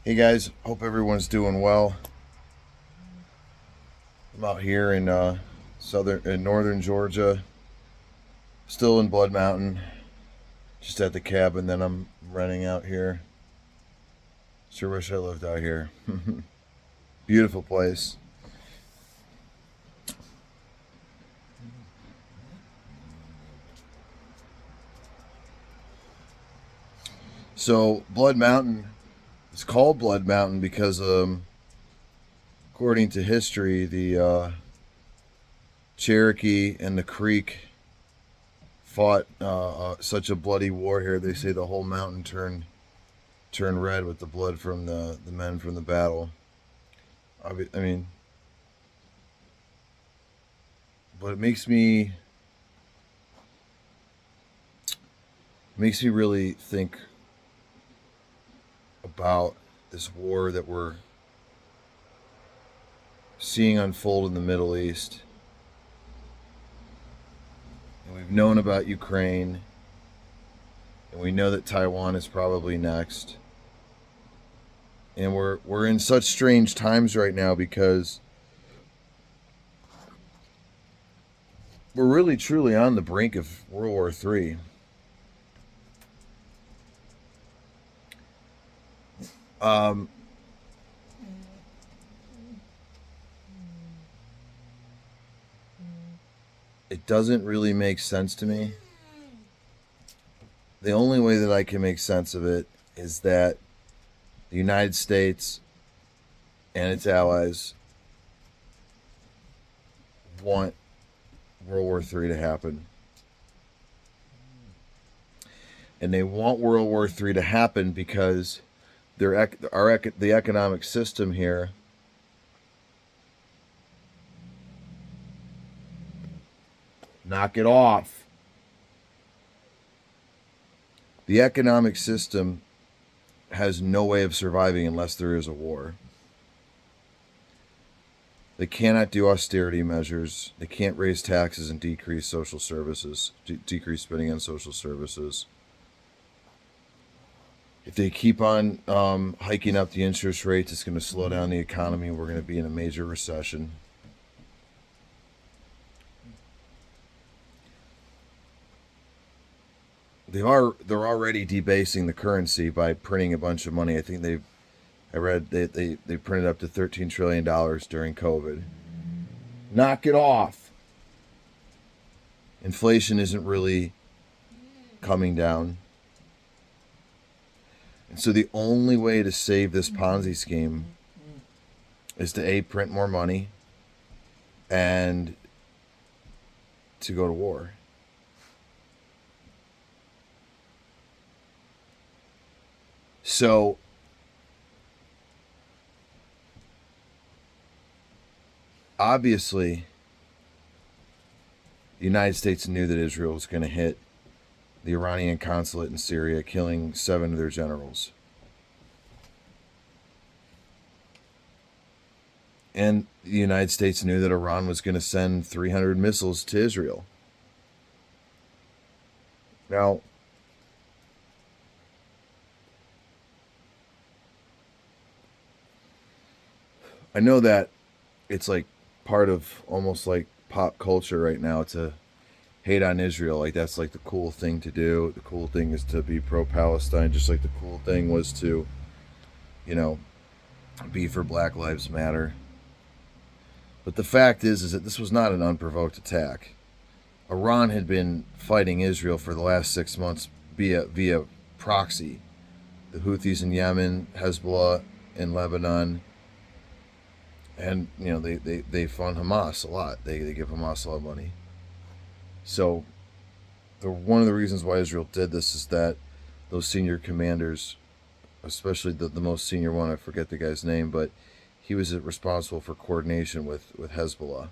Hey guys, hope everyone's doing well. I'm out here in northern Georgia, still in Blood Mountain, just at the cabin that I'm renting out here. Sure wish I lived out here. Beautiful place. So Blood Mountain, it's called Blood Mountain because, according to history, the Cherokee and the Creek fought such a bloody war here. They say the whole mountain turned red with the blood from the men from the battle. I mean, but it makes me really think about this war that we're seeing unfold in the Middle East. And we've known about Ukraine, and we know that Taiwan is probably next. And we're in such strange times right now because we're really truly on the brink of World War III. Um, it doesn't really make sense to me. The only way that I can make sense of it is that the United States and its allies want World War III to happen. And they want World War III to happen because the economic system here knock it off. The economic system has no way of surviving unless there is a war. They cannot do austerity measures. They can't raise taxes and decrease social services, decrease spending on social services. If they keep on hiking up the interest rates, it's going to slow down the economy. We're going to be in a major recession. They're already debasing the currency by printing a bunch of money. I think I read they printed up to $13 trillion during COVID. Knock it off. Inflation isn't really coming down. And so the only way to save this Ponzi scheme is to print more money and to go to war. So obviously the United States knew that Israel was going to hit the Iranian consulate in Syria, killing 7 of their generals. And the United States knew that Iran was going to send 300 missiles to Israel. Now, I know that it's like part of almost like pop culture right now to hate on Israel. Like that's like the cool thing to do. The cool thing is to be pro-Palestine, just like the cool thing was to, you know, be for Black Lives Matter. But the fact is that this was not an unprovoked attack. Iran had been fighting Israel for the last 6 months via proxy. The Houthis in Yemen, Hezbollah in Lebanon, and they fund Hamas a lot. They give Hamas a lot of money. So one of the reasons why Israel did this is that those senior commanders, especially the most senior one, I forget the guy's name, but he was responsible for coordination with Hezbollah.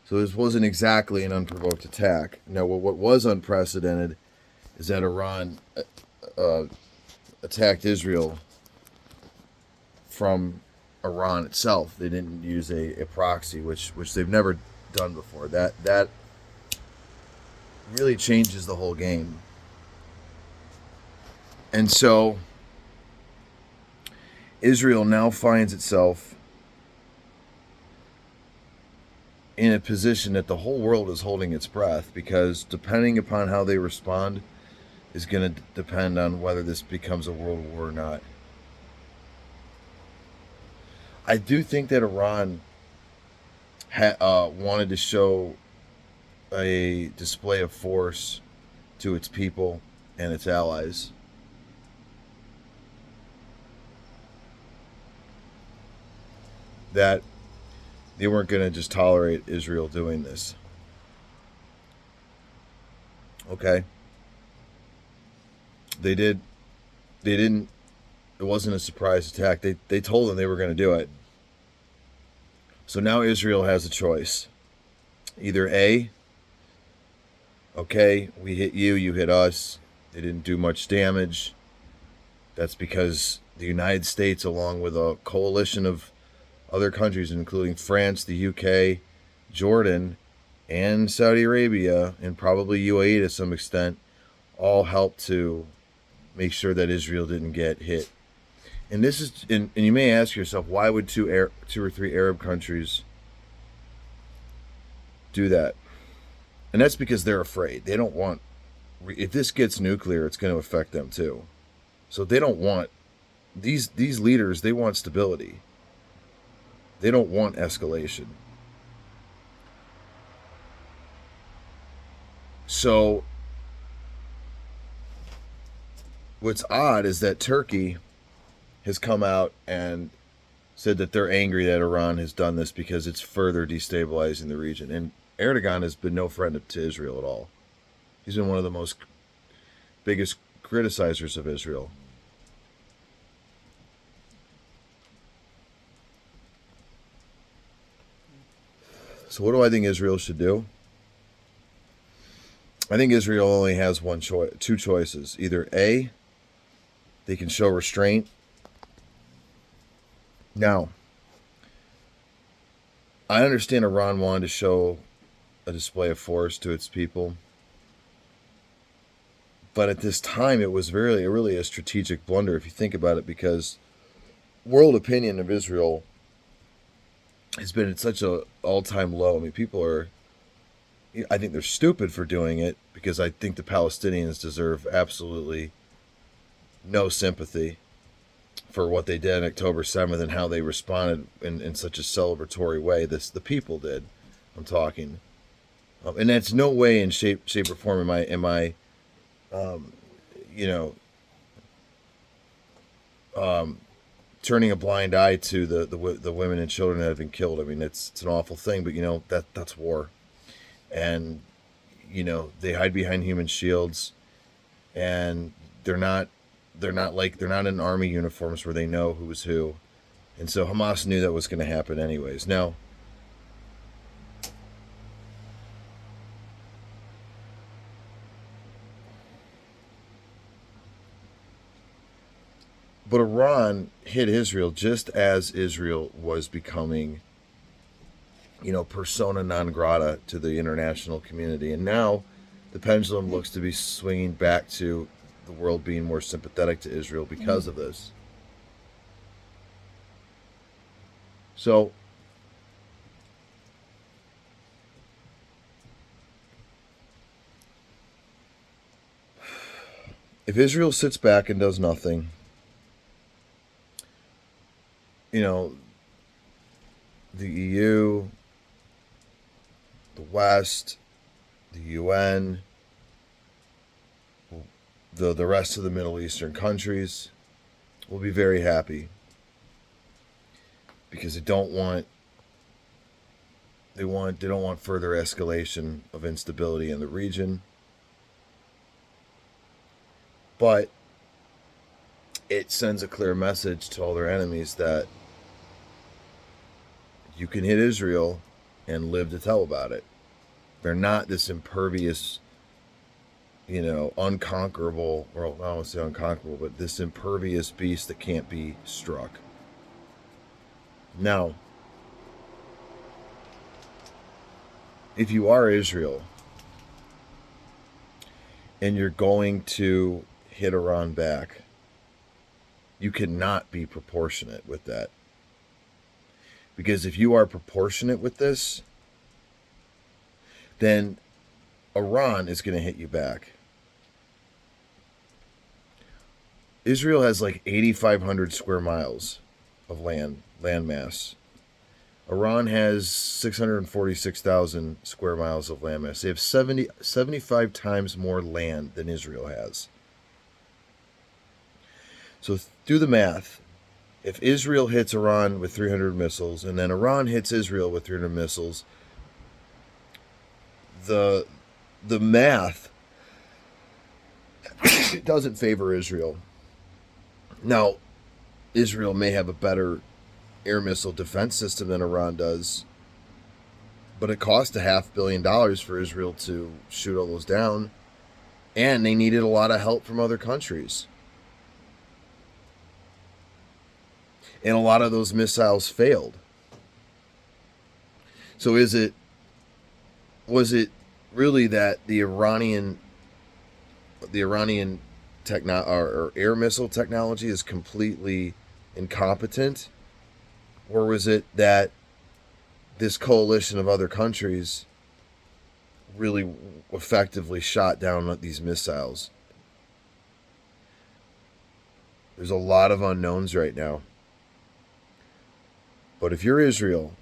So this wasn't exactly an unprovoked attack. Now, what was unprecedented is that Iran attacked Israel from Iran itself. They didn't use a proxy, which they've never done before. That really changes the whole game. And so Israel now finds itself in a position that the whole world is holding its breath, because depending upon how they respond is going to depend on whether this becomes a world war or not. I do think that Iran wanted to show a display of force to its people and its allies. That they weren't going to just tolerate Israel doing this. Okay? They did. They didn't. It wasn't a surprise attack. They told them they were going to do it. So now Israel has a choice. Either A, okay, we hit you, you hit us. They didn't do much damage. That's because the United States, along with a coalition of other countries, including France, the UK, Jordan, and Saudi Arabia, and probably UAE to some extent, all helped to make sure that Israel didn't get hit. And this is, and you may ask yourself, why would two or three Arab countries do that? And that's because they're afraid. They don't want, if this gets nuclear, it's going to affect them too. So they don't want, these leaders, they want stability. They don't want escalation. So what's odd is that Turkey has come out and said that they're angry that Iran has done this because it's further destabilizing the region. And Erdogan has been no friend to Israel at all. He's been one of the biggest criticizers of Israel. So what do I think Israel should do? I think Israel only has two choices. Either A, they can show restraint. Now, I understand Iran wanted to show a display of force to its people, but at this time it was really a strategic blunder if you think about it, because world opinion of Israel has been at such an all-time low. I mean, I think they're stupid for doing it, because I think the Palestinians deserve absolutely no sympathy for what they did on October 7th and how they responded in such a celebratory way. The people did. I'm talking, and that's no way in shape or form am I turning a blind eye to the women and children that have been killed. I mean, it's an awful thing, but that's war, and they hide behind human shields, and they're not in army uniforms where they know who's who. And so Hamas knew that was going to happen anyways. Now, but Iran hit Israel just as Israel was becoming, persona non grata to the international community. And now the pendulum looks to be swinging back to the world being more sympathetic to Israel because of this. So if Israel sits back and does nothing, the EU, the West, the UN, the rest of the Middle Eastern countries will be very happy, because they don't want further escalation of instability in the region. But it sends a clear message to all their enemies that you can hit Israel and live to tell about it. They're not this impervious, unconquerable, well, I don't want to say unconquerable, but this impervious beast that can't be struck. Now, if you are Israel and you're going to hit Iran back, You cannot be proportionate with that. Because if you are proportionate with this, then Iran is going to hit you back. Israel has like 8,500 square miles of land mass. Iran has 646,000 square miles of land mass. They have 75 times more land than Israel has. So do the math. If Israel hits Iran with 300 missiles, and then Iran hits Israel with 300 missiles, the math doesn't favor Israel. Now, Israel may have a better air missile defense system than Iran does, but it cost $500 million for Israel to shoot all those down, and they needed a lot of help from other countries. And a lot of those missiles failed. So was it really that the Iranian or air missile technology is completely incompetent? Or was it that this coalition of other countries really effectively shot down these missiles? There's a lot of unknowns right now. But if you're Israel,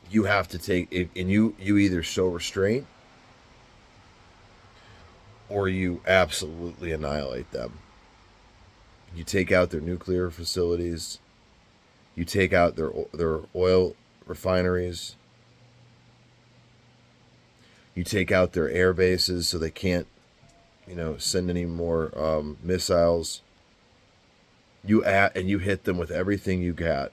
you have to take it, and you either show restraint or you absolutely annihilate them. You take out their nuclear facilities. You take out their oil refineries. You take out their air bases so they can't, send any more missiles. You hit them with everything you got.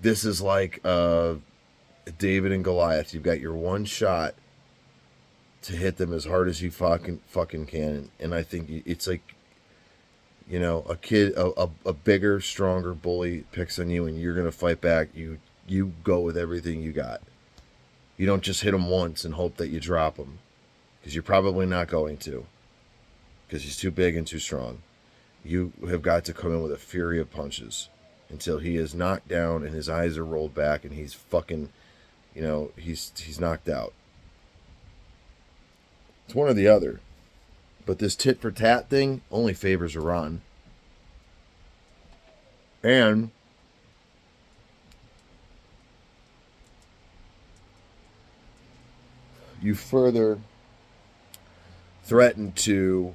This is like David and Goliath. You've got your one shot to hit them as hard as you fucking can, and I think it's like, a kid, a bigger, stronger bully picks on you, and you're gonna fight back. You go with everything you got. You don't just hit him once and hope that you drop him, because you're probably not going to, because he's too big and too strong. You have got to come in with a fury of punches until he is knocked down and his eyes are rolled back and he's fucking, he's knocked out. It's one or the other. But this tit for tat thing only favors Iran. And you further threaten to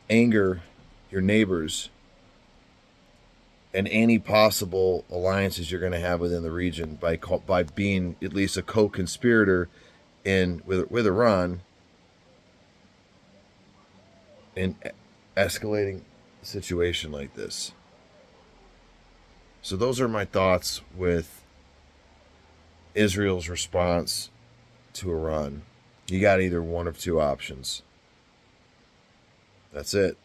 anger your neighbors and any possible alliances you're going to have within the region by being at least a co-conspirator with Iran in escalating a situation like this. So those are my thoughts with Israel's response to Iran. You got either one of two options. That's it.